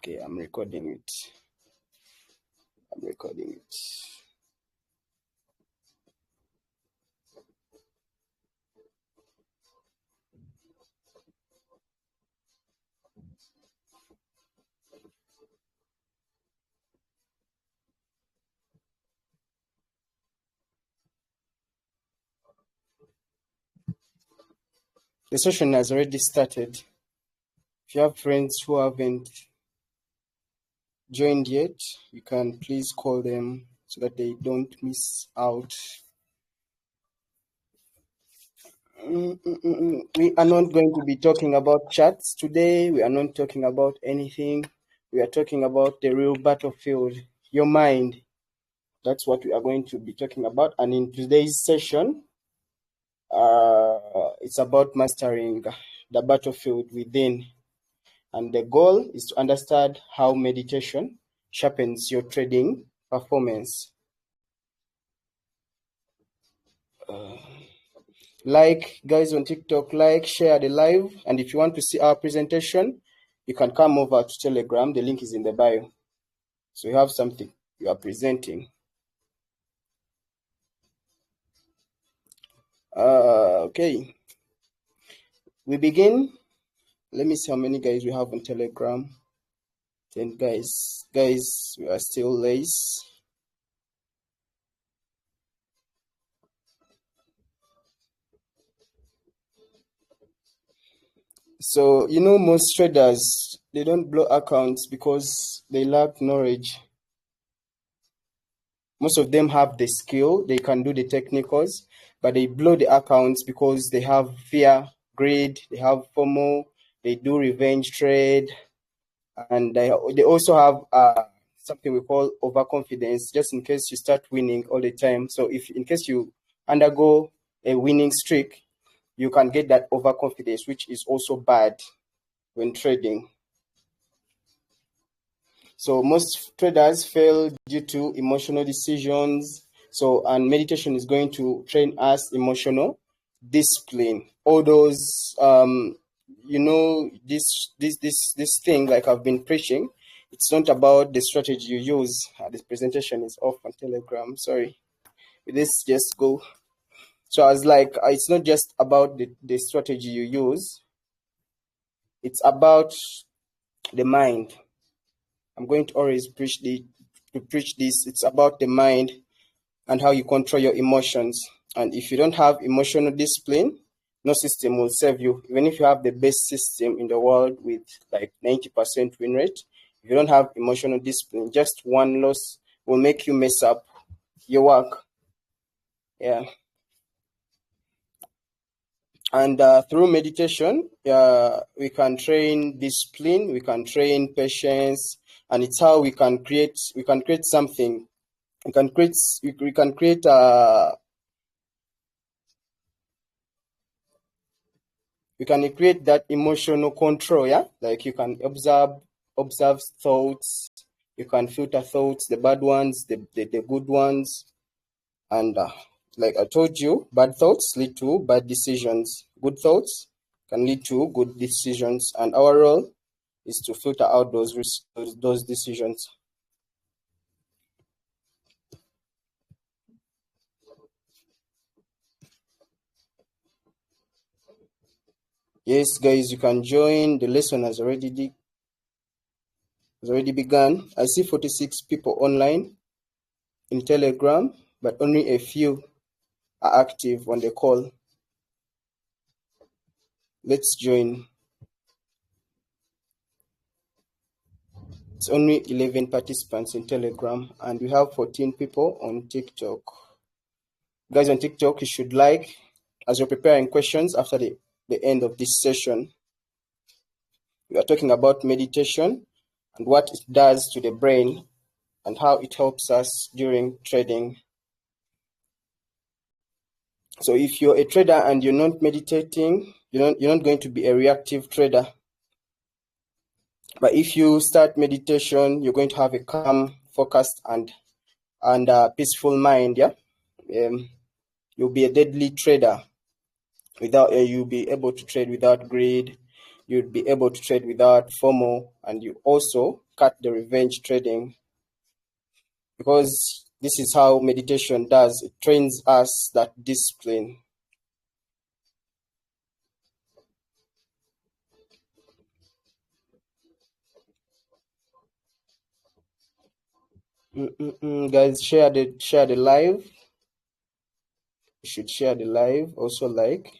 Okay, I'm recording it. The session has already started. If you have friends who haven't joined yet, you can please call them so that they don't miss out. We are not going to be talking about chats today. We are not talking about anything. We are talking about the real battlefield, your mind. That's what we are going to be talking about. And in today's session, it's about mastering the battlefield within. And the goal is to understand how meditation sharpens your trading performance. Like, guys on TikTok, like, share the live. And if you want to see our presentation, you can come over to Telegram. The link is in the bio. So you have something you are presenting. Okay. We begin. Let me see how many guys we have on Telegram. 10 guys. Guys, we are still late. So, most traders, they don't blow accounts because they lack knowledge. Most of them have the skill, they can do the technicals, but they blow the accounts because they have fear, greed, they have FOMO, they do revenge trade, and they also have something we call overconfidence, just in case you start winning all the time. So if in case you undergo a winning streak, you can get that overconfidence, which is also bad when trading. So most traders fail due to emotional decisions. And meditation is going to train us emotional discipline. All those, this thing, like I've been preaching, it's not about the strategy you use. This presentation is off on Telegram. Sorry. Let's just go. So I was like, it's not just about the strategy you use. It's about the mind. I'm going to always preach this. It's about the mind and how you control your emotions. And if you don't have emotional discipline, no system will serve you. Even if you have the best system in the world with like 90% win rate, if you don't have emotional discipline, just one loss will make you mess up your work. Yeah. And through meditation, we can train discipline, we can train patience, and it's how we can create something. We can create that emotional control, yeah? Like you can observe thoughts, you can filter thoughts, the bad ones, the good ones. And like I told you, bad thoughts lead to bad decisions. Good thoughts can lead to good decisions. And our role is to filter out those decisions. Yes, guys, you can join. The lesson has already begun. I see 46 people online in Telegram, but only a few are active on the call. Let's join. It's only 11 participants in Telegram, and we have 14 people on TikTok. Guys on TikTok, you should like as you're preparing questions after the end of this session. We are talking about meditation and what it does to the brain and how it helps us during trading. So if you're a trader and you're not meditating, you're not going to be a reactive trader. But if you start meditation, you're going to have a calm, focused, and peaceful mind. Yeah, you'll be a deadly trader. You'll be able to trade without greed. You'll be able to trade without FOMO, and you also cut the revenge trading, because this is how meditation does. It trains us that discipline. Guys, share the live. You should share the live. Also like.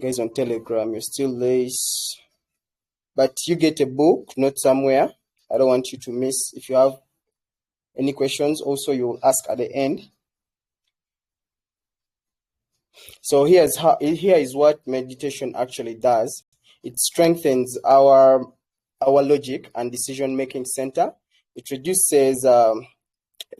Guys on Telegram, you're still late, but you get a book, not somewhere. I don't want you to miss. If you have any questions, also you'll ask at the end. So here is what meditation actually does. It strengthens our logic and decision making center. It reduces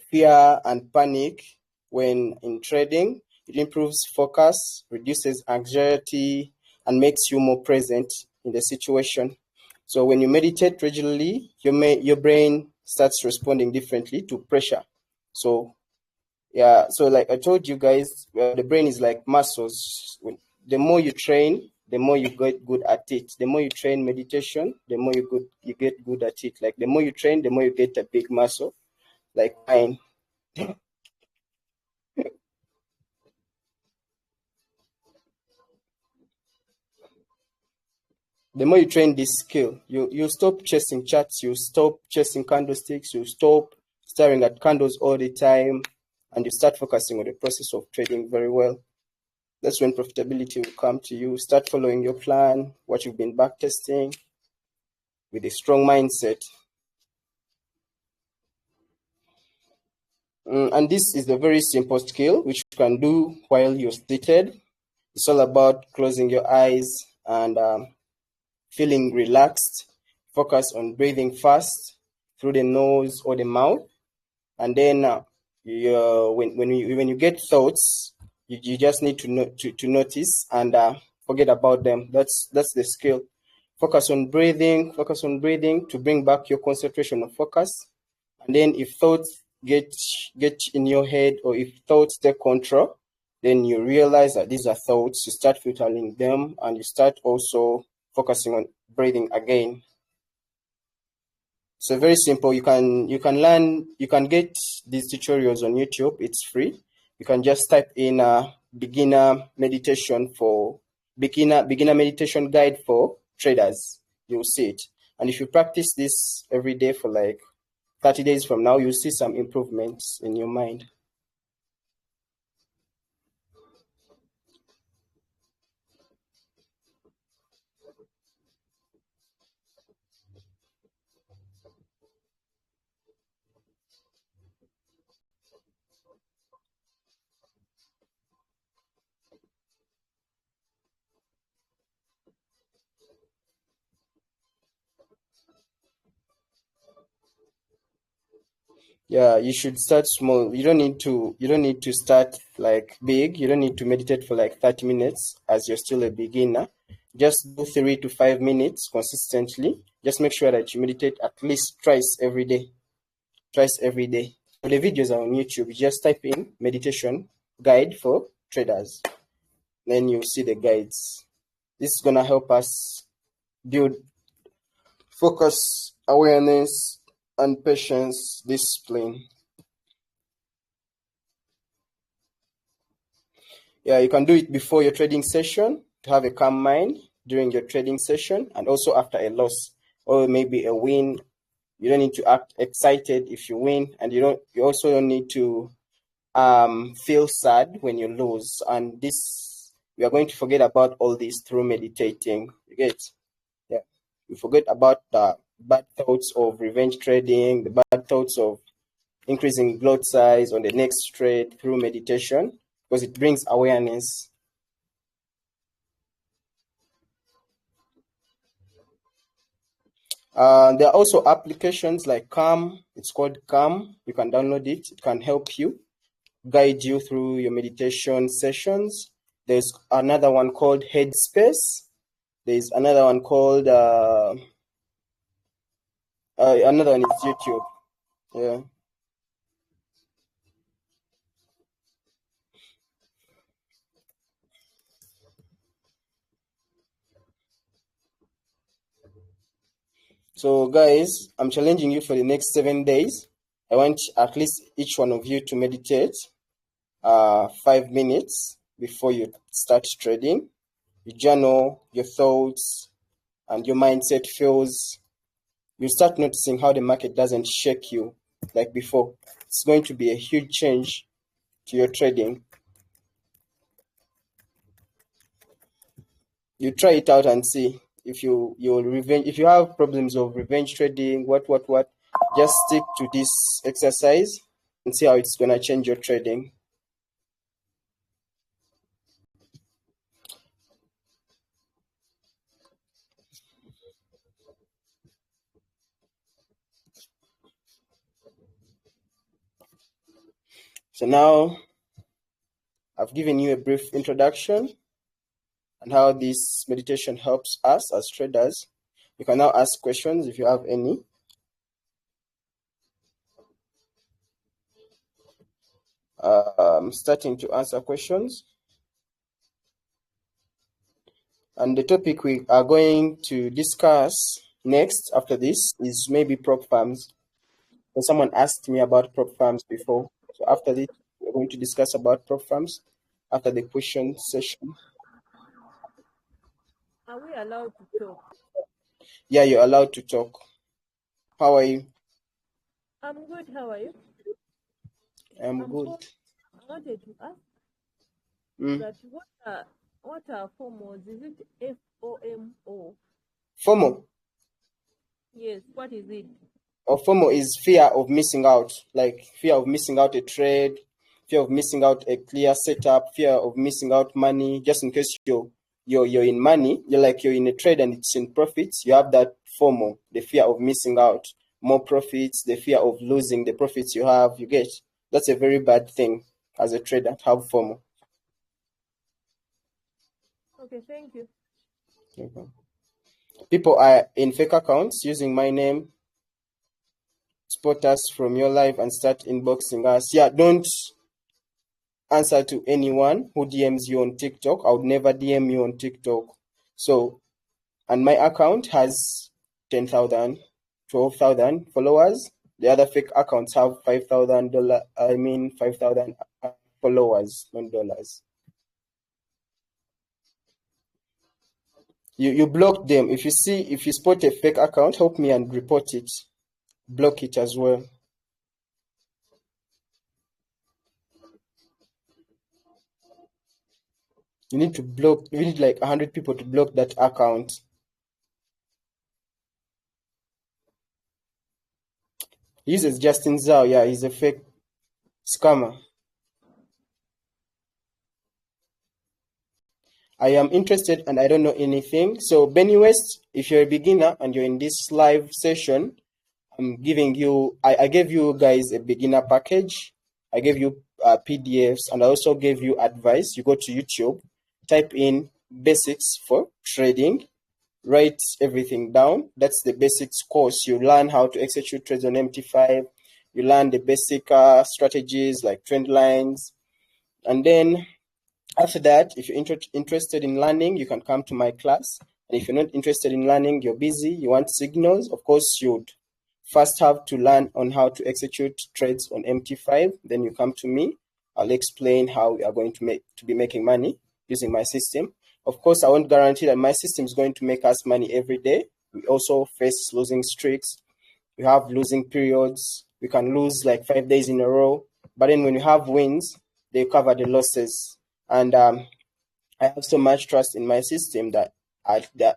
fear and panic when in trading. It improves focus, reduces anxiety, and makes you more present in the situation. So when you meditate regularly, your brain starts responding differently to pressure. So yeah, so like I told you guys, the brain is like muscles. The more you train, the more you get good at it. The more you train meditation, the more you get good at it. Like the more you train, the more you get a big muscle, like mine. The more you train this skill, you stop chasing charts, you stop chasing candlesticks, you stop staring at candles all the time, and you start focusing on the process of trading very well. That's when profitability will come to you. Start following your plan, what you've been backtesting, with a strong mindset. And this is a very simple skill which you can do while you're seated. It's all about closing your eyes and feeling relaxed. Focus on breathing fast through the nose or the mouth, and then when you get thoughts, you just need to notice and forget about them. That's the skill. Focus on breathing to bring back your concentration and focus. And then if thoughts get in your head, or if thoughts take control, then you realize that these are thoughts. You start filtering them, and you start also focusing on breathing again. So very simple. You can learn. You can get these tutorials on YouTube. It's free. You can just type in beginner meditation guide for traders. You'll see it. And if you practice this every day for like 30 days from now, you'll see some improvements in your mind. Yeah, you should start small. You don't need to start like big. You don't need to meditate for like 30 minutes as you're still a beginner. Just do 3 to 5 minutes consistently. Just make sure that you meditate at least twice every day. Twice every day. So the videos are on YouTube. You just type in meditation guide for traders. Then you'll see the guides. This is gonna help us build focus, awareness, and patience discipline. Yeah, you can do it before your trading session to have a calm mind during your trading session, and also after a loss or maybe a win. You don't need to act excited if you win, and you also don't need to feel sad when you lose. And this, we are going to forget about all this through meditating. You get? Yeah. You forget about the bad thoughts of revenge trading, the bad thoughts of increasing lot size on the next trade through meditation, because it brings awareness. There are also applications like Calm. It's called Calm. You can download it. It can help you, guide you through your meditation sessions. There's another one called Headspace. There's another one called another one is YouTube. Yeah. So guys, I'm challenging you for the next 7 days. I want at least each one of you to meditate 5 minutes before you start trading. You journal your thoughts and your mindset feels. You start noticing how the market doesn't shake you like before. It's going to be a huge change to your trading. You try it out and see if you'll revenge. If you have problems of revenge trading, what, just stick to this exercise and see how it's gonna change your trading. So now I've given you a brief introduction and how this meditation helps us as traders. You can now ask questions if you have any. I'm starting to answer questions. And the topic we are going to discuss next after this is maybe prop firms. So someone asked me about prop firms before. So after this, we're going to discuss about prop firms after the question session. Are we allowed to talk? Yeah, you're allowed to talk. How are you? I'm good. How are you? I'm good. I wanted to ask Mm. that what are FOMOs? Is it FOMO? FOMO Yes. What is it? or FOMO is fear of missing out, like fear of missing out a trade, fear of missing out a clear setup, fear of missing out money. Just in case you're in money, you're in a trade and it's in profits, you have that FOMO, the fear of missing out more profits, the fear of losing the profits you have. You get that's a very bad thing as a trader to have FOMO. Okay. Thank you. Okay. People are in fake accounts using my name, spot us from your life and start inboxing us. Yeah, don't answer to anyone who DMs you on TikTok. I would never DM you on TikTok. So, and my account has 10,000, 12,000 followers. The other fake accounts have $5,000 followers, not dollars. You block them. If you spot a fake account, help me and report it. Block it as well. You need like 100 people to block that account. He uses Justin Zhao. Yeah, he's a fake scammer. I am interested and I don't know anything. So Benny West, if you're a beginner and you're in this live session, I gave you guys a beginner package. I gave you PDFs and I also gave you advice. You go to YouTube, type in basics for trading, write everything down. That's the basics course. You learn how to execute trades on MT5. You learn the basic strategies like trend lines. And then after that, if you're interested in learning, you can come to my class. And if you're not interested in learning, you're busy, you want signals, of course, you'd first have to learn on how to execute trades on MT5. Then you come to me. I'll explain how we are going to be making money using my system. Of course, I won't guarantee that my system is going to make us money every day. We also face losing streaks. We have losing periods. We can lose like 5 days in a row. But then when you have wins, they cover the losses. And I have so much trust in my system that at the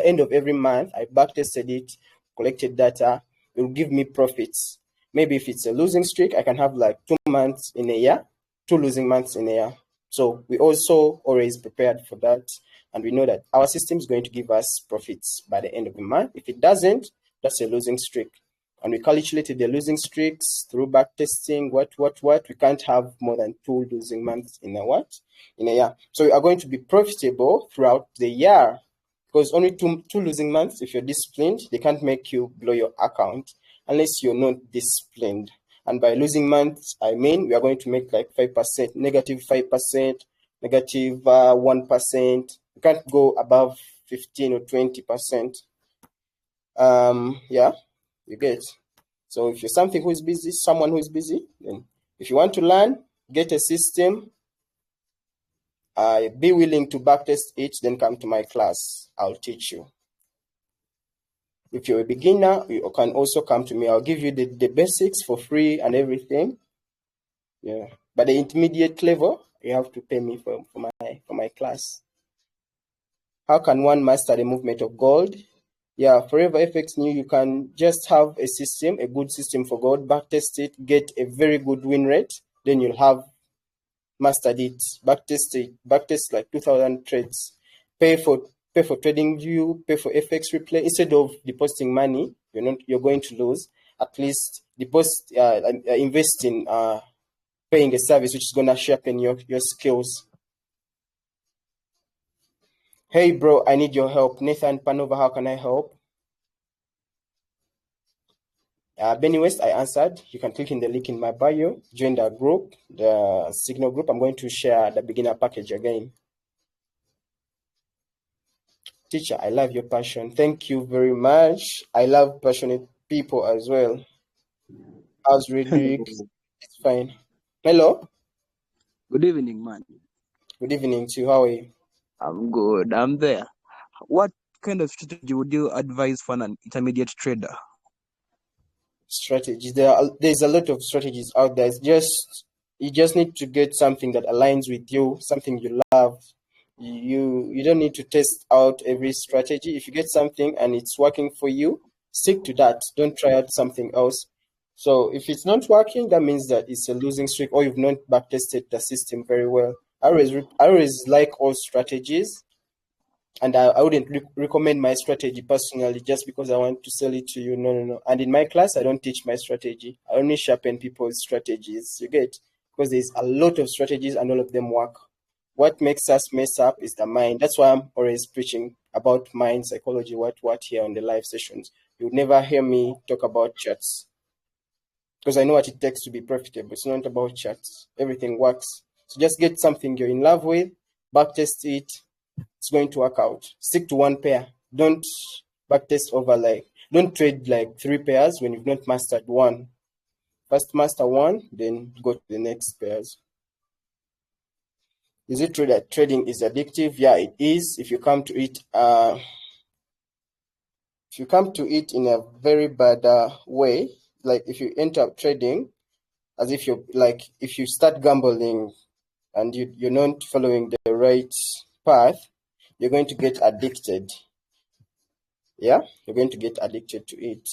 end of every month, I backtested it, collected data, it will give me profits. Maybe if it's a losing streak, I can have like 2 months in a year, 2 losing months in a year. So we also always prepared for that. And we know that our system is going to give us profits by the end of the month. If it doesn't, that's a losing streak. And we calculated the losing streaks through backtesting. We can't have more than 2 losing months in a year. So we are going to be profitable throughout the year because only two losing months, if you're disciplined, they can't make you blow your account unless you're not disciplined. And by losing months, I mean we are going to make like 5%, negative 5%, negative 1%. We can't go above 15 or 20%. Yeah, you get. So if you're something who is busy, someone who is busy, then if you want to learn, get a system, be willing to backtest it, then come to my class. I'll teach you. If you're a beginner, you can also come to me. I'll give you the basics for free and everything. Yeah. But the intermediate level, you have to pay me for my class. How can one master the movement of gold? Yeah, Forever FX New, you can just have a system, a good system for gold, backtest it, get a very good win rate, then you'll have mastered it. Backtest like 2,000 trades. Pay for trading view, pay for FX replay. Instead of depositing money, you're going to lose. At least invest in paying a service which is gonna sharpen your skills. Hey bro, I need your help. Nathan Panova, how can I help? Benny West, I answered. You can click in the link in my bio, join the group, the Signal group. I'm going to share the beginner package again. Teacher, I love your passion. Thank you very much. I love passionate people as well. How's Redrick? It's fine. Hello. Good evening, man. Good evening to you. How are you? I'm good. I'm there. What kind of strategy would you advise for an intermediate trader? Strategies. There's a lot of strategies out there. You just need to get something that aligns with you, something you love. You don't need to test out every strategy. If you get something and it's working for you, stick to that. Don't try out something else. So if it's not working, that means that it's a losing streak, or you've not backtested the system very well. I always like all strategies, and I wouldn't recommend my strategy personally just because I want to sell it to you. No. And in my class, I don't teach my strategy. I only sharpen people's strategies. You get? Because there's a lot of strategies and all of them work. What makes us mess up is the mind. That's why I'm always preaching about mind psychology, what here on the live sessions. You'll never hear me talk about charts because I know what it takes to be profitable. It's not about charts. Everything works. So just get something you're in love with, backtest it. It's going to work out. Stick to one pair. Don't backtest over don't trade like 3 pairs when you've not mastered one. First master one, then go to the next pairs. Is it true that trading is addictive? Yeah, it is. If you come to it, in a very bad way, like if you enter up trading, as if if you start gambling and you're not following the right path, you're going to get addicted. Yeah, you're going to get addicted to it.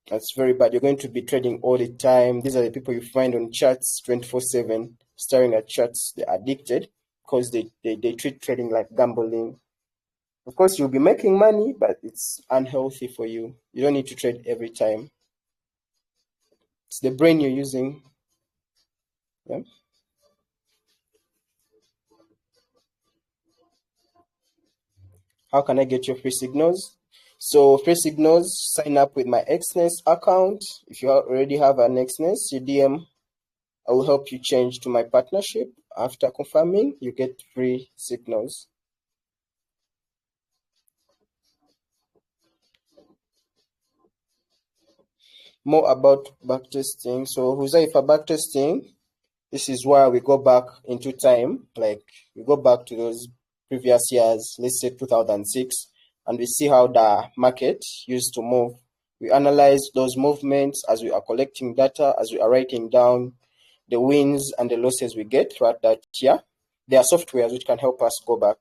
That's very bad. You're going to be trading all the time. These are the people you find on charts 24/7, staring at charts. They're addicted because they treat trading like gambling. Of course, you'll be making money, but it's unhealthy for you. You don't need to trade every time. It's the brain you're using. Yeah. How can I get your free signals? So free signals, sign up with my Xness account. If you already have an Xness, you DM. I will help you change to my partnership. After confirming, you get free signals. More about backtesting. So Huzaifa backtesting, this is where we go back into time, like we go back to those previous years, let's say 2006, and we see how the market used to move. We analyze those movements as we are collecting data, as we are writing down the wins and the losses we get throughout that year. There are softwares which can help us go back,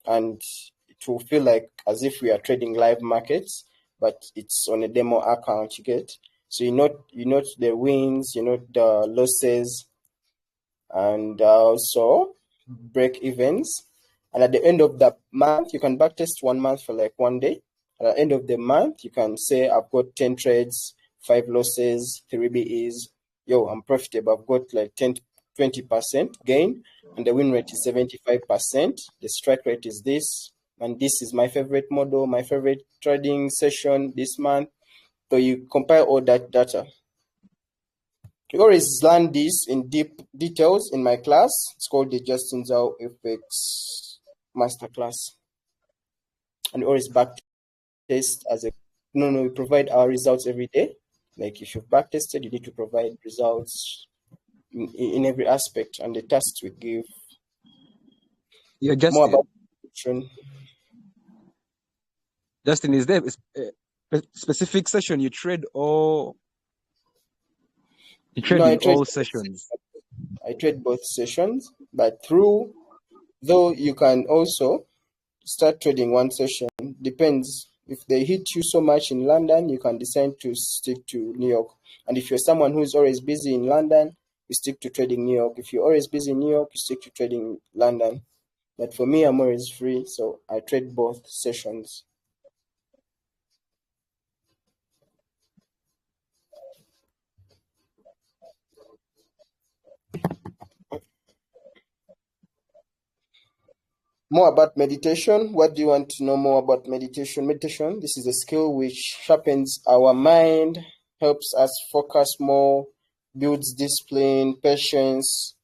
and it will feel like as if we are trading live markets, but it's on a demo account, you get. So you note the wins, you note the losses, and also break evens. And at the end of the month, you can backtest 1 month for like 1 day. At the end of the month, you can say, I've got 10 trades, 5 losses, 3 BEs. Yo, I'm profitable. I've got like 20% gain, and the win rate is 75%. The strike rate is this, and this is my favorite model, my favorite trading session this month. So you compare all that data. You always learn this in deep details in my class. It's called the Justin Zhao FX Masterclass. And always back test as a no, we provide our results every day. Like if you've back tested, you need to provide results in every aspect, and the tasks we give Yeah, more about Justin. Justin, is there a specific session you trade, or you trade no, in all sessions? I trade both sessions, but though you can also start trading one session. Depends. If they hit you so much in London, you can decide to stick to New York. And if you're someone who's always busy in London, you stick to trading New York. If you're always busy in New York, you stick to trading London. But for me, I'm always free, so I trade both sessions. More about meditation. What do you want to know more about meditation? Meditation, this is a skill which sharpens our mind, helps us focus more, builds discipline, patience.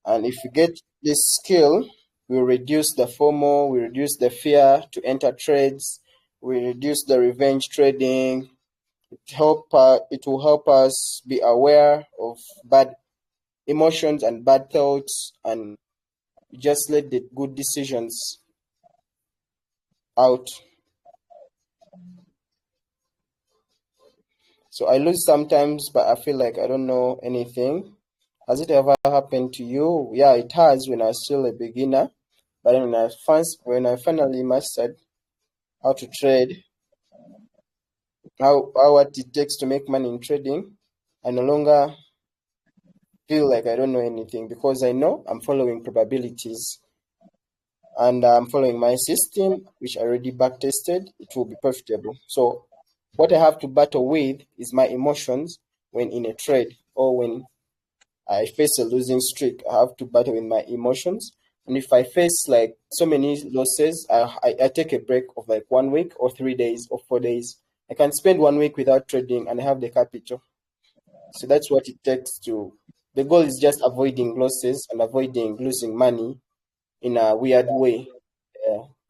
And if you get this skill, we reduce the FOMO, we reduce the fear to enter trades, we reduce the revenge trading. It will help us be aware of bad emotions and bad thoughts, and just let the good decisions out. So I lose sometimes, but I feel like I don't know anything. Has it ever happened to you? Yeah, it has when I was still a beginner. But then when I finally mastered how to trade, how what it takes to make money in trading, I no longer feel like I don't know anything, because I know I'm following probabilities and I'm following my system, which I already back tested. It will be profitable. So what I have to battle with is my emotions when in a trade, or when I face a losing streak. I have to battle with my emotions. And if I face like so many losses, I take a break of like 1 week or 3 days or 4 days. I can spend 1 week without trading and I have the capital. So that's what it takes to. The goal is just avoiding losses and avoiding losing money in a weird way.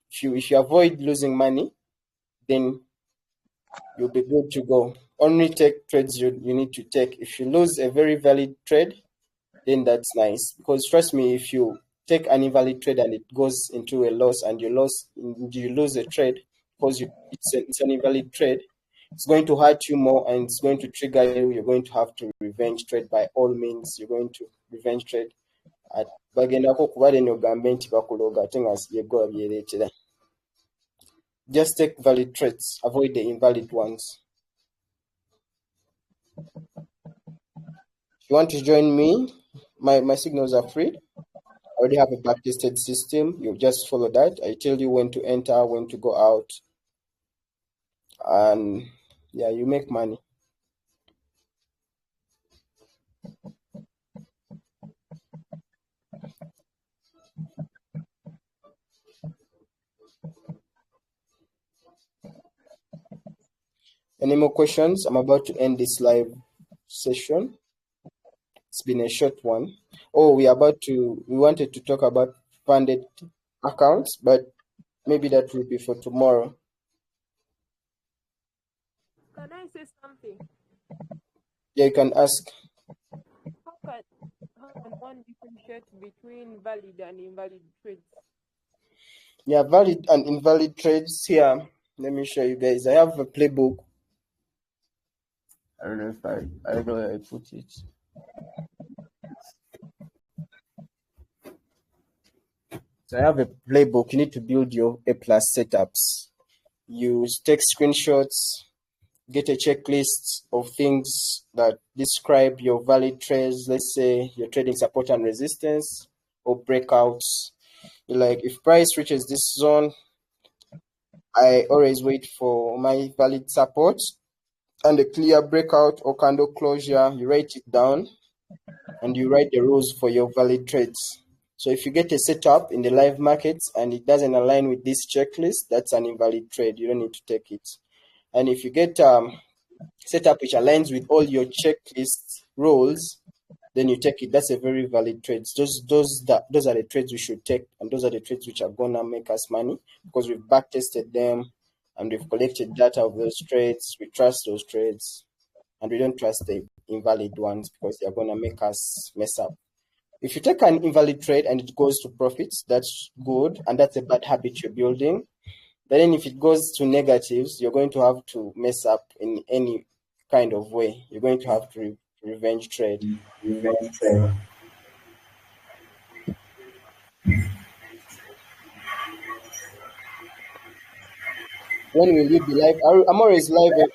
If you avoid losing money, then you'll be good to go. Only take trades you need to take. If you lose a very valid trade, then that's nice. Because trust me, if you take an invalid trade and it goes into a loss, and you lose a trade because it's an invalid trade, it's going to hurt you more and it's going to trigger you. You're going to have to revenge trade by all means. You're going to revenge trade. Bagendako kuba then ogambe nti bakuloga ate nga yeggwa byereetera. Just take valid trades. Avoid the invalid ones. If you want to join me, my signals are free. I already have a backtested system. You just follow that. I tell you when to enter, when to go out, and yeah, you make money. Any more questions? I'm about to end this live session. It's been a short one. Oh, we wanted to talk about funded accounts, but maybe that will be for tomorrow. Can I say something? Yeah, you can ask. How can one differentiate between valid and invalid trades? Yeah, valid and invalid trades here. Let me show you guys. I have a playbook. I don't know if I don't know where I put it. So I have a playbook. You need to build your A+ setups. You take screenshots, get a checklist of things that describe your valid trades. Let's say you're trading support and resistance or breakouts. Like if price reaches this zone, I always wait for my valid support and a clear breakout or candle closure. You write it down and you write the rules for your valid trades. So if you get a setup in the live markets and it doesn't align with this checklist, that's an invalid trade. You don't need to take it. And if you get setup which aligns with all your checklist rules, then you take it. That's a very valid trade. Those are the trades we should take, and those are the trades which are gonna make us money because we've back tested them and we've collected data of those trades. We trust those trades, and we don't trust the invalid ones because they're going to make us mess up. If you take an invalid trade and it goes to profits, that's good, and that's a bad habit you're building. But then if it goes to negatives, you're going to have to mess up in any kind of way. You're going to have to revenge trade. When will you be live? I'm always live at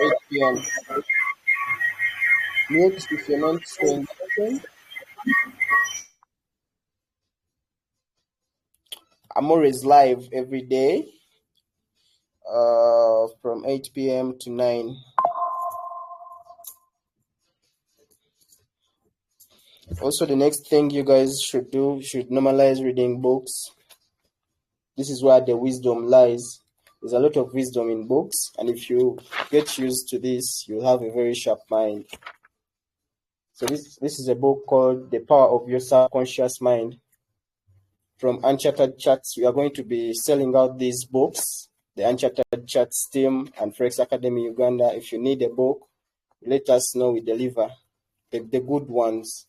8 p.m. Mute if you're not saying something. I'm always live every day from 8 p.m. to 9. Also, the next thing you guys should do, should normalize reading books. This is where the wisdom lies. There's a lot of wisdom in books, and if you get used to this, you'll have a very sharp mind. So this is a book called The Power of Your Subconscious Mind. From Uncharted Charts, we are going to be selling out these books, the Uncharted Charts team and Forex Academy Uganda. If you need a book, let us know, we deliver the good ones.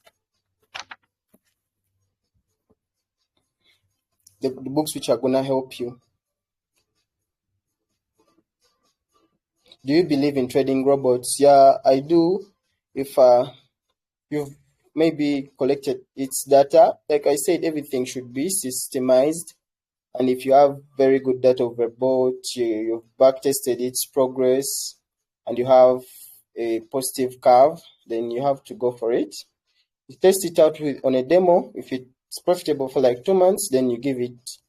The books which are going to help you. Do you believe in trading robots? Yeah, I do. If you've maybe collected its data, like I said, everything should be systemized. And if you have very good data of a bot, you've backtested its progress, and you have a positive curve, then you have to go for it. You test it out on a demo. If it's profitable for like 2 months, then you give it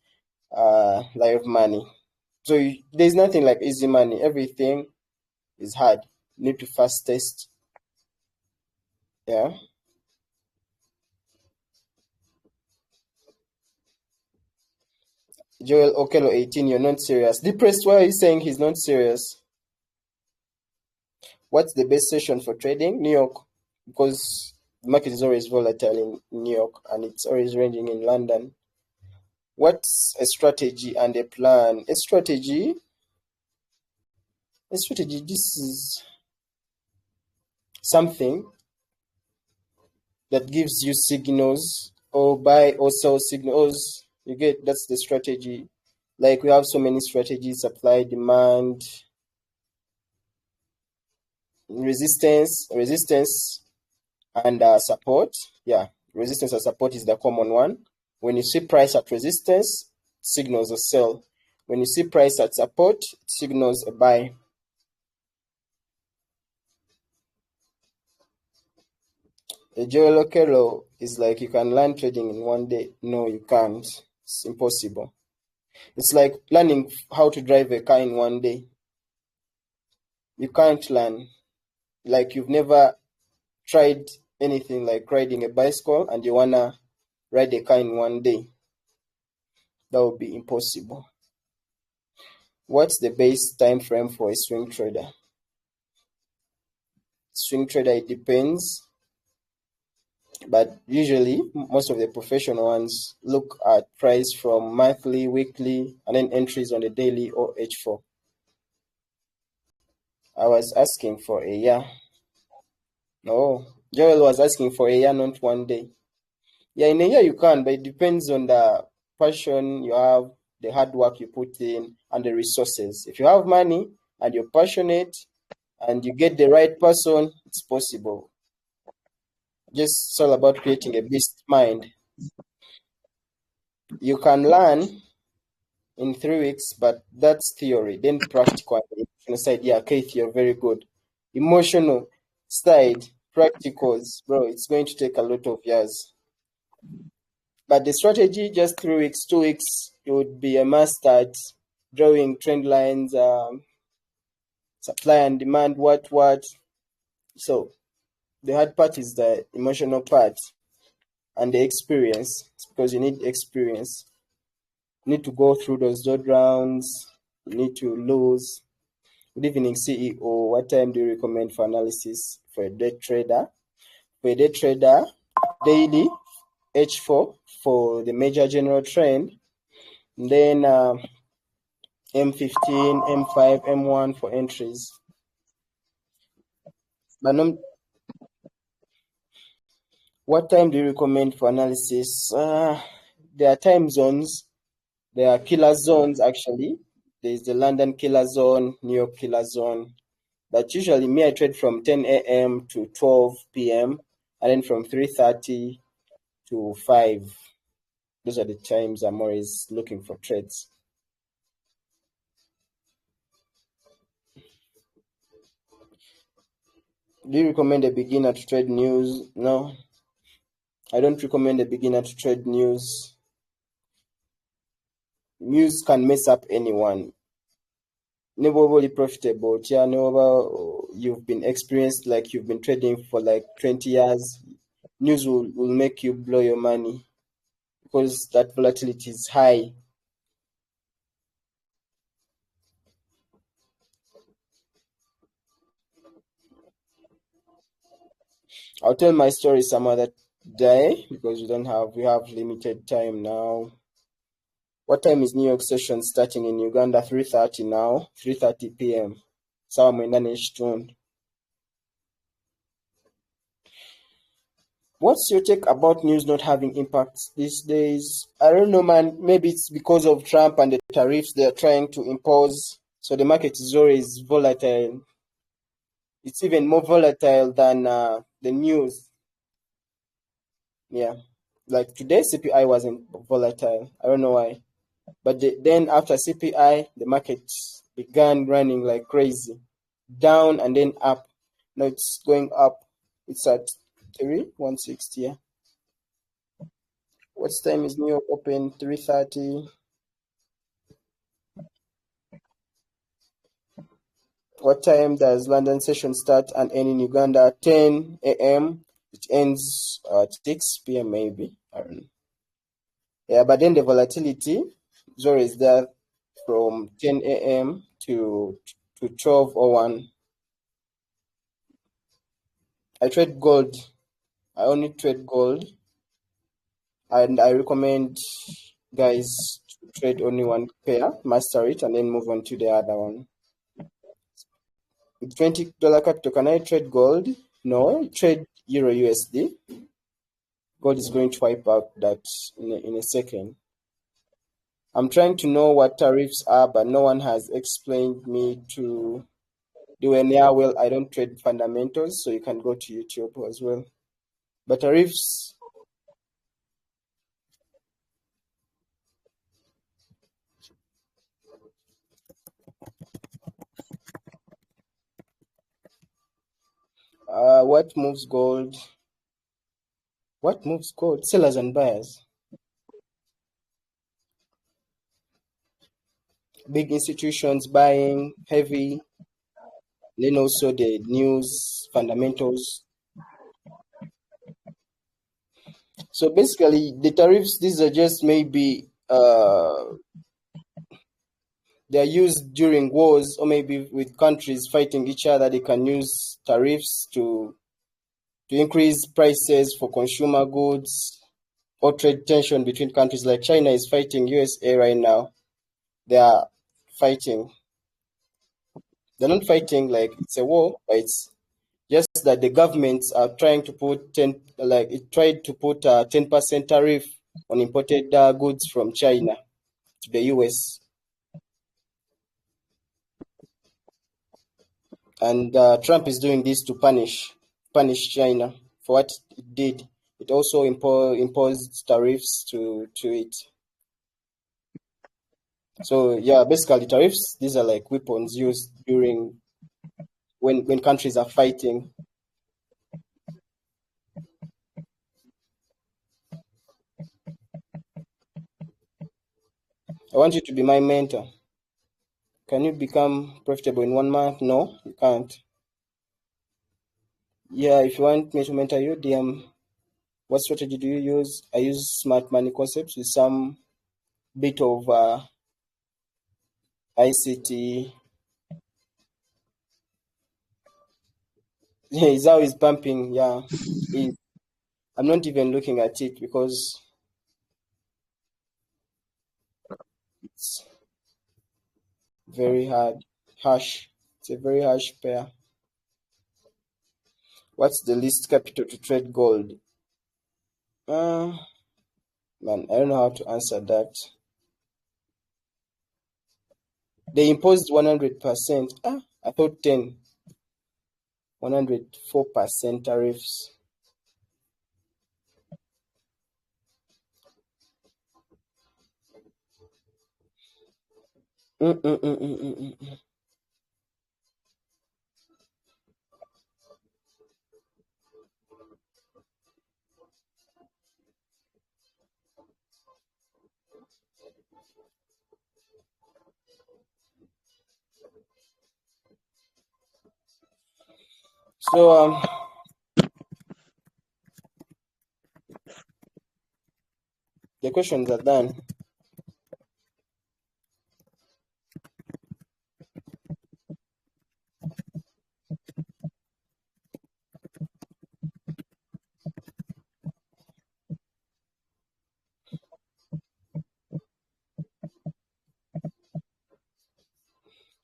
live money. So there's nothing like easy money. Everything is hard. You need to first test. Yeah. Joel Okelo 18, you're not serious. Depressed, why are you saying he's not serious? What's the best session for trading? New York, because the market is always volatile in New York and it's always ranging in London. What's a strategy and a plan? A strategy, this is something that gives you signals, or buy or sell signals. You get, that's the strategy. Like we have so many strategies: supply, demand, resistance, and support. Yeah, resistance and support is the common one. When you see price at resistance, signals a sell. When you see price at support, it signals a buy. A Joel Okelo is like, you can learn trading in 1 day. No, you can't. It's impossible. It's like learning how to drive a car in 1 day. You can't learn. Like you've never tried anything like riding a bicycle and you wanna ride a car in 1 day. That would be impossible. What's the base time frame for a swing trader? Swing trader, it depends. But usually, most of the professional ones look at price from monthly, weekly, and then entries on the daily or H4. I was asking for a year. No, Joel was asking for a year, not 1 day. Yeah, in a year you can, but it depends on the passion you have, the hard work you put in, and the resources. If you have money and you're passionate and you get the right person, it's possible. Just it's all about creating a beast mind. You can learn in 3 weeks, but that's theory. Then practical, emotional side, yeah, Keith, you're very good. Emotional side, practicals, bro, it's going to take a lot of years. But the strategy, just 3 weeks, 2 weeks, it would be a master at drawing trend lines, supply and demand, what. So the hard part is the emotional part and the experience, because you need experience. You need to go through those drawdowns. You need to lose. Good evening, CEO. What time do you recommend for analysis for a day trader? For a day trader, daily H4 for the major general trend. And then M15, M5, M1 for entries. But what time do you recommend for analysis? There are time zones. There are killer zones actually. There's the London killer zone, New York killer zone. But usually me, I trade from 10 a.m. to 12 p.m. and then from 3:30 to 5. Those are the times I'm always looking for trades. Do you recommend a beginner to trade news? No, I don't recommend a beginner to trade news. News can mess up anyone. Never profitable. Yeah, never. You've been experienced, like you've been trading for like 20 years. News will make you blow your money because that volatility is high. I'll tell my story some other day because we have limited time now. What time is New York session starting in Uganda? 3:30 now, 3:30 p.m. Sawa mwendane Eastern. What's your take about news not having impact these days? I don't know, man. Maybe it's because of Trump and the tariffs they're trying to impose. So the market is always volatile. It's even more volatile than the news. Yeah. Like today, CPI wasn't volatile. I don't know why. But then after CPI, the market began running like crazy. Down and then up. Now it's going up. It's at 160. Yeah. What time is New York open? 3:30. What time does London session start and end in Uganda? 10 a.m. It ends at 6 p.m. maybe. I don't know. Yeah, but then the volatility is always there from 10 a.m. to 12:01. I trade gold. I only trade gold, and I recommend guys to trade only one pair, master it, and then move on to the other one. With $20 capital, can I trade gold? No, trade Euro USD. Gold is going to wipe out that in a second. I'm trying to know what tariffs are, but no one has explained me to do any. Well, I don't trade fundamentals, so you can go to YouTube as well. But tariffs, what moves gold? What moves gold? Sellers and buyers. Big institutions buying heavy, then also the news fundamentals. So basically, the tariffs, these are just maybe they are used during wars or maybe with countries fighting each other. They can use tariffs to increase prices for consumer goods or trade tension between countries. Like China is fighting USA right now. They are fighting. They're not fighting like it's a war, but it's just that the governments are trying to put it tried to put a 10% tariff on imported goods from China to the US, and Trump is doing this to punish China for what it did. It also imposed tariffs to it. So yeah, basically tariffs. These are like weapons used during when countries are fighting. I want you to be my mentor. Can you become profitable in 1 month? No, you can't. Yeah, if you want me to mentor you, DM. What strategy do you use? I use smart money concepts with some bit of ICT. His how is pumping. Yeah, I'm not even looking at it because it's Very hard. Harsh. It's a very harsh pair. What's the least capital to trade gold? Man, I don't know how to answer that. They imposed 100%. I thought 10. 104% tariffs. Mm-mm-mm-mm-mm-mm. So the questions are done.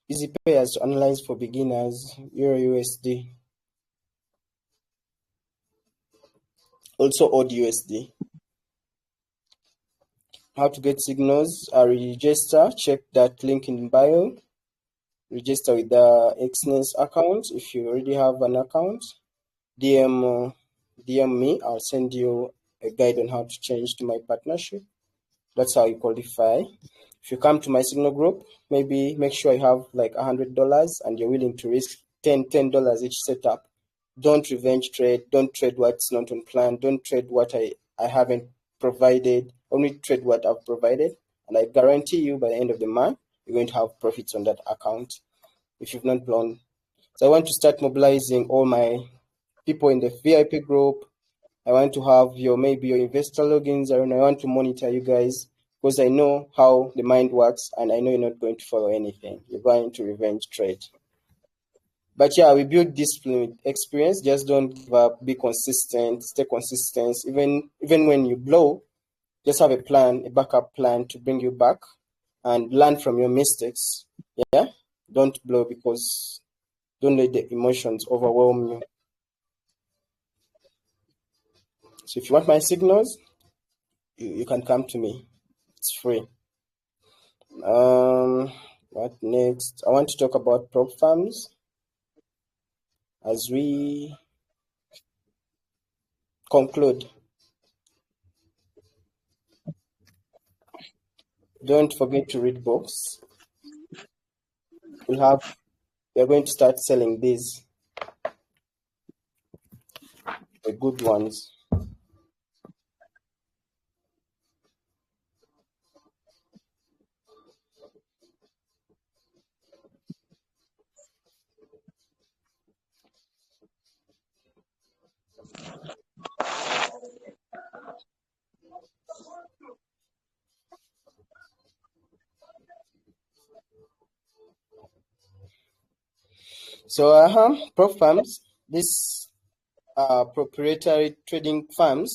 Easy pairs to analyze for beginners. Euro USD. Also odd USD. How to get signals. Register. Check that link in bio. Register with the Xness account if you already have an account. DM me. I'll send you a guide on how to change to my partnership. That's how you qualify. If you come to my signal group, maybe make sure you have like $100 and you're willing to risk $10 each setup. Don't revenge trade. Don't trade what's not on plan. Don't trade what I haven't provided. Only trade what I've provided. And I guarantee you by the end of the month, you're going to have profits on that account if you've not blown. So I want to start mobilizing all my people in the VIP group. I want to have maybe your investor logins. I want to monitor you guys because I know how the mind works and I know you're not going to follow anything. You're going to revenge trade. But yeah, we build discipline with experience. Just don't give up. Be consistent. Stay consistent. Even when you blow, just have a plan, a backup plan to bring you back and learn from your mistakes. Yeah, don't blow because don't let the emotions overwhelm you. So if you want my signals, you can come to me. It's free. What next? I want to talk about prop farms as we conclude. Don't forget to read books. We're going to start selling these, the good ones. So prop farms, these are proprietary trading firms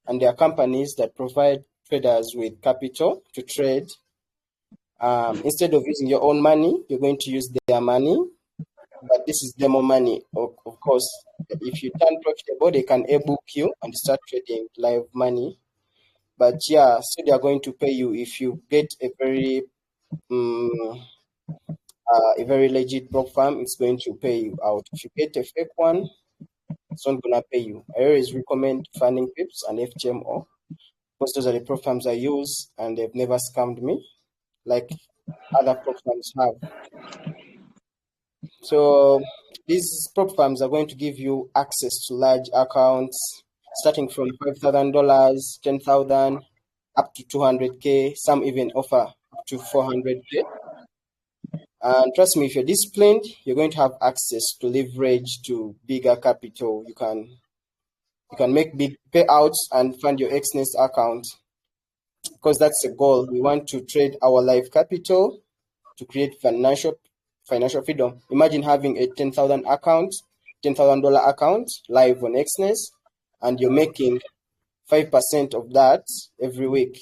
and they are companies that provide traders with capital to trade. Instead of using your own money, you're going to use their money, but this is demo money. Of course, if you turn profitable, they can e-book you and start trading live money. But yeah, so they are going to pay you if you get a very legit prop farm. It's going to pay you out. If you get a fake one, it's not gonna pay you. I always recommend Funding Pips and FGMO because those are the prop farms I use and they've never scammed me like other prop farms have. So these prop firms are going to give you access to large accounts starting from $5,000, 10,000, up to 200K. Some even offer up to 400K. And trust me, if you're disciplined, you're going to have access to leverage to bigger capital. You can make big payouts and fund your Xness account because that's the goal. We want to trade our live capital to create financial freedom. Imagine having a $10,000 account, $10,000 account live on Xness, and you're making 5% of that every week.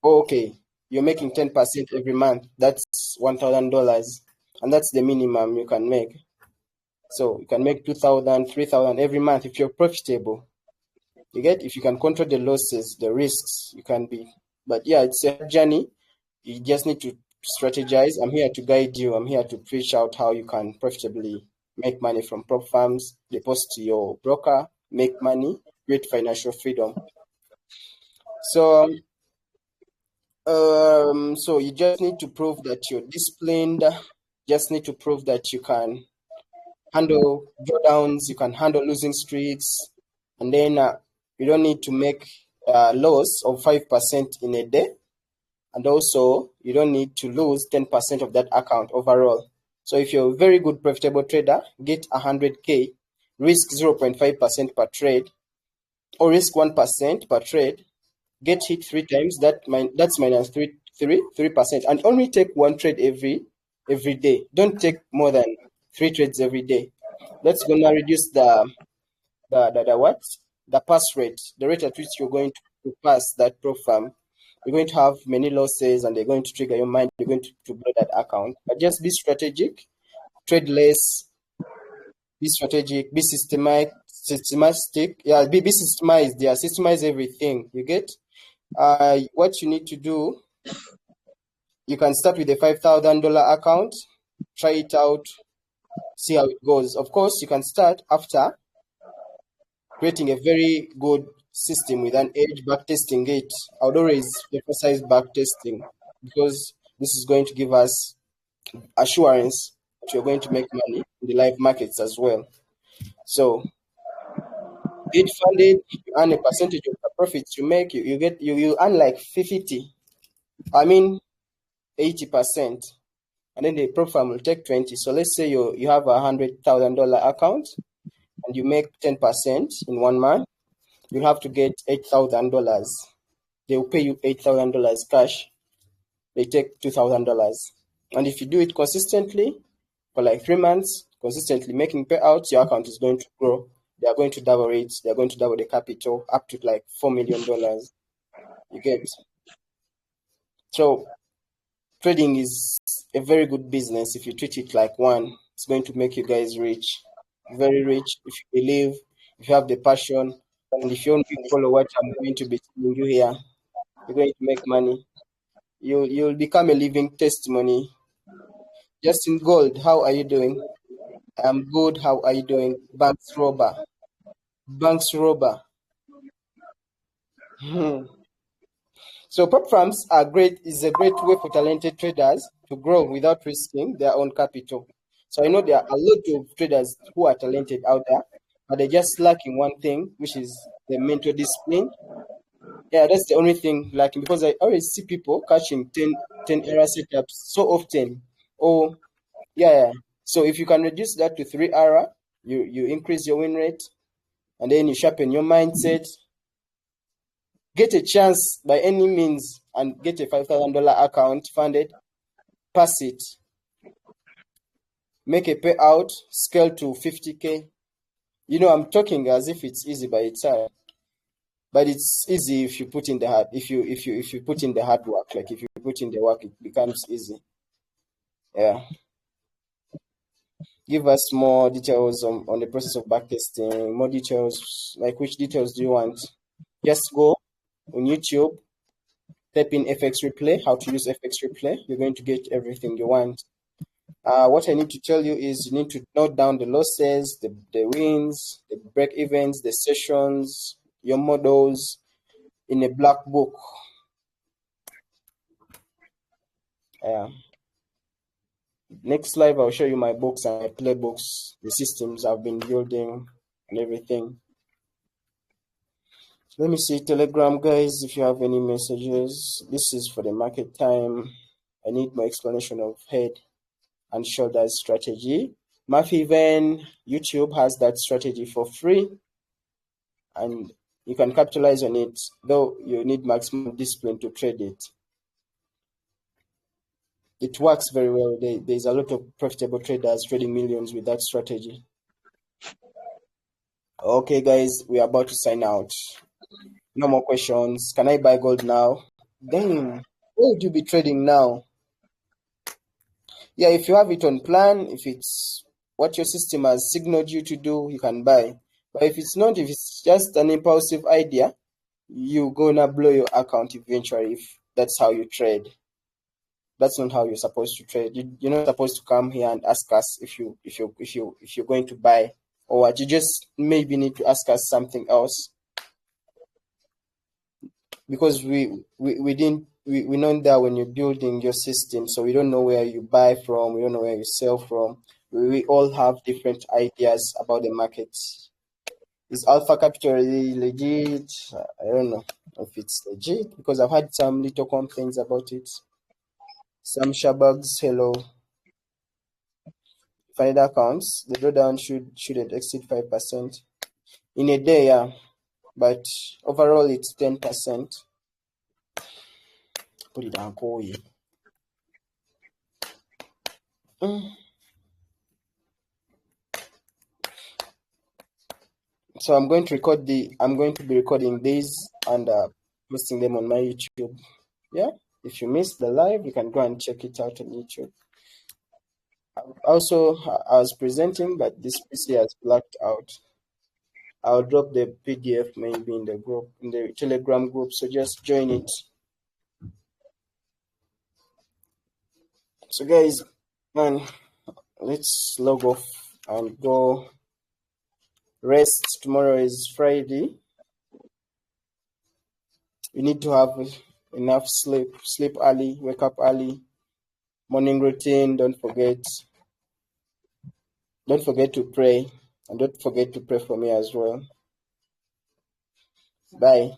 Okay, you're making 10% every month. That's it's $1,000, and that's the minimum you can make. So you can make 2,000, 3,000 every month if you're profitable. You get, if you can control the losses, the risks, you can be. But yeah, it's a journey. You just need to strategize. I'm here to guide you. I'm here to preach out how you can profitably make money from prop farms, deposit to your broker, make money, create financial freedom. So, so you just need to prove that you're disciplined. Just need to prove that you can handle drawdowns, you can handle losing streaks, and then you don't need to make a loss of 5% in a day, and also you don't need to lose 10% of that account overall. So if you're a very good profitable trader, get 100K, risk 0.5% per trade, or risk 1% per trade, get hit 3 times, that's minus 3%, and only take one trade every day. Don't take more than 3 trades every day. That's gonna reduce the what? The pass rate, the rate at which you're going to pass that prop farm. You're going to have many losses, and they're going to trigger your mind. You're going to blow that account. But just be strategic, trade less, be strategic, be systematic. Yeah, be systemized. Yeah, systemize everything. You get? What you need to do, you can start with a $5,000 account, try it out, see how it goes. Of course, you can start after creating a very good system with an edge, backtesting it. I would always emphasize backtesting because this is going to give us assurance that you're going to make money in the live markets as well. So, get funded, you earn a percentage of the profits you make. You earn like 80%, and then the prop firm will take 20. So let's say you have $100,000 account and you make 10% in 1 month. You have to get $8,000. They will pay you $8,000 cash. They take $2,000. And if you do it consistently for like 3 months, consistently making payouts, your account is going to grow. They are going to double it. They are going to double the capital up to like $4 million. You get? So trading is a very good business if you treat it like one. It's going to make you guys rich, very rich, if you believe, if you have the passion, and if you only follow what I'm going to be telling you here, you're going to make money. You'll become a living testimony. Justin Gold, how are you doing? I'm good. How are you doing? Banks robber. Banks robber. So prop firms is a great way for talented traders to grow without risking their own capital. So I know there are a lot of traders who are talented out there, but they're just lacking one thing, which is the mental discipline. Yeah, that's the only thing lacking, because I always see people catching 10 error setups so often. Oh, yeah. So if you can reduce that to 3 error, you increase your win rate, and then you sharpen your mindset. Get a chance by any means and get a $5,000 account funded, pass it, make a payout, scale to 50K. I'm talking as if it's easy by itself, but it's easy if you put in the hard. If you put in the hard work, like if you put in the work, it becomes easy. Yeah. Give us more details on the process of backtesting. More details, like which details do you want? Just go on YouTube, type in FX Replay, how to use FX Replay. You're going to get everything you want. What I need to tell you is you need to note down the losses, the wins, the break evens, the sessions, your models in a black book. Next live, I'll show you my books and my playbooks, the systems I've been building and everything. Let me see Telegram, guys, if you have any messages. This is for the market time. I need more explanation of head and shoulders strategy. Even YouTube has that strategy for free, and you can capitalize on it, though you need maximum discipline to trade it. It works very well. There's a lot of profitable traders trading millions with that strategy. Okay, guys, we are about to sign out. No more questions. Can I buy gold now? Damn, where would you be trading now? Yeah, if you have it on plan, if it's what your system has signaled you to do, you can buy. But if it's not, if it's just an impulsive idea, you're gonna blow your account eventually if that's how you trade. That's not how you're supposed to trade. You're not supposed to come here and ask us if you're going to buy or what. You just maybe need to ask us something else, because we didn't we're not there when you're building your system, so we don't know where you buy from, we don't know where you sell from. We all have different ideas about the market. Is Alpha Capital really legit? I don't know if it's legit, because I've had some little complaints about it. Some shabags, hello. Find accounts, the drawdown shouldn't exceed 5% in a day, yeah, but overall it's 10%. Put it down, call you. So I'm going to be recording these and posting them on my YouTube. Yeah, if you missed the live, you can go and check it out on YouTube. Also, I was presenting, but this PC has blacked out. I'll drop the PDF maybe in the group, in the Telegram group, so just join it. So guys, man, let's log off and go rest. Tomorrow is Friday. You need to have enough sleep. Sleep early, wake up early. Morning routine, don't forget to pray, and don't forget to pray for me as well. Bye.